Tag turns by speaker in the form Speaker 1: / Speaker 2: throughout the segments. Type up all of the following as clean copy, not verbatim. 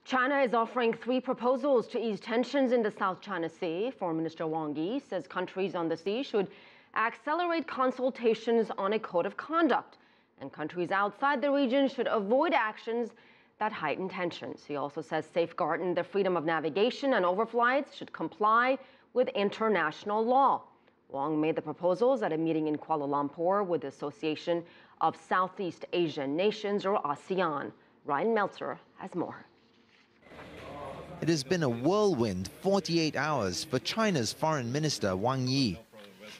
Speaker 1: China is offering 3 proposals to ease tensions in the South China Sea. Foreign Minister Wang Yi says countries on the sea should accelerate consultations on a code of conduct, and countries outside the region should avoid actions that heighten tensions. He also says safeguarding the freedom of navigation and overflights should comply with international law. Wang made the proposals at a meeting in Kuala Lumpur with the Association of Southeast Asian Nations, or ASEAN. Rian Maelzer has more.
Speaker 2: It has been a whirlwind 48 hours for China's Foreign Minister Wang Yi.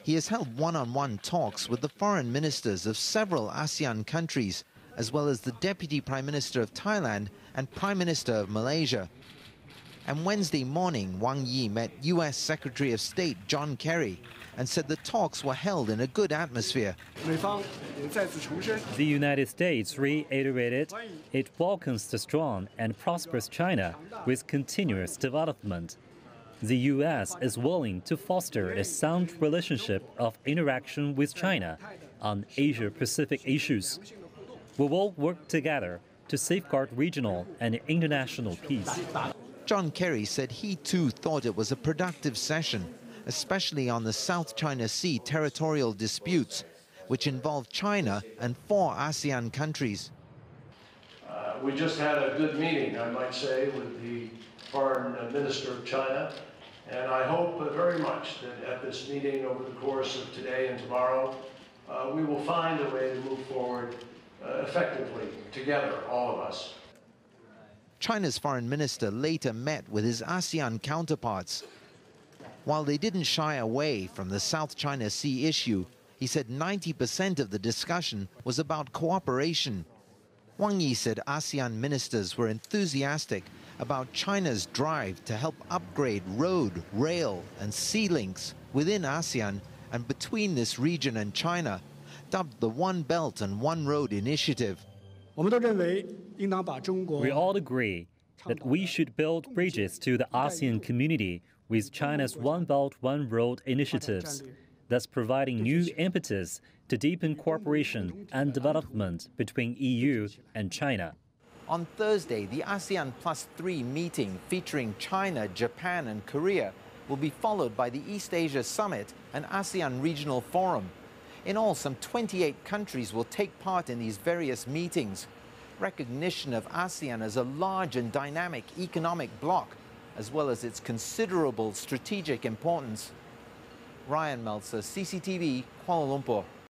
Speaker 2: He has held one-on-one talks with the foreign ministers of several ASEAN countries, as well as the Deputy Prime Minister of Thailand and Prime Minister of Malaysia. And Wednesday morning, Wang Yi met U.S. Secretary of State John Kerry and said the talks were held in a good atmosphere.
Speaker 3: The United States reiterated it welcomes the strong and prosperous China with continuous development. The U.S. is willing to foster a sound relationship of interaction with China on Asia-Pacific issues. We will work together to safeguard regional and international peace.
Speaker 2: John Kerry said he too thought it was a productive session, especially on the South China Sea territorial disputes, which involve China and 4 ASEAN countries.
Speaker 4: We just had a good meeting, I might say, with the Foreign Minister of China, and I hope very much that at this meeting over the course of today and tomorrow, we will find a way to move forward effectively together, all of us.
Speaker 2: China's foreign minister later met with his ASEAN counterparts. While they didn't shy away from the South China Sea issue, he said 90% of the discussion was about cooperation. Wang Yi said ASEAN ministers were enthusiastic about China's drive to help upgrade road, rail and sea links within ASEAN and between this region and China, dubbed the One Belt and One Road initiative.
Speaker 3: We all agree that we should build bridges to the ASEAN community with China's One Belt, One Road initiatives, thus providing new impetus to deepen cooperation and development between EU and China.
Speaker 2: On Thursday, the ASEAN Plus 3 meeting featuring China, Japan and Korea will be followed by the East Asia Summit and ASEAN Regional Forum. In all, some 28 countries will take part in these various meetings. Recognition of ASEAN as a large and dynamic economic bloc, as well as its considerable strategic importance. Rian Maelzer, CCTV, Kuala Lumpur.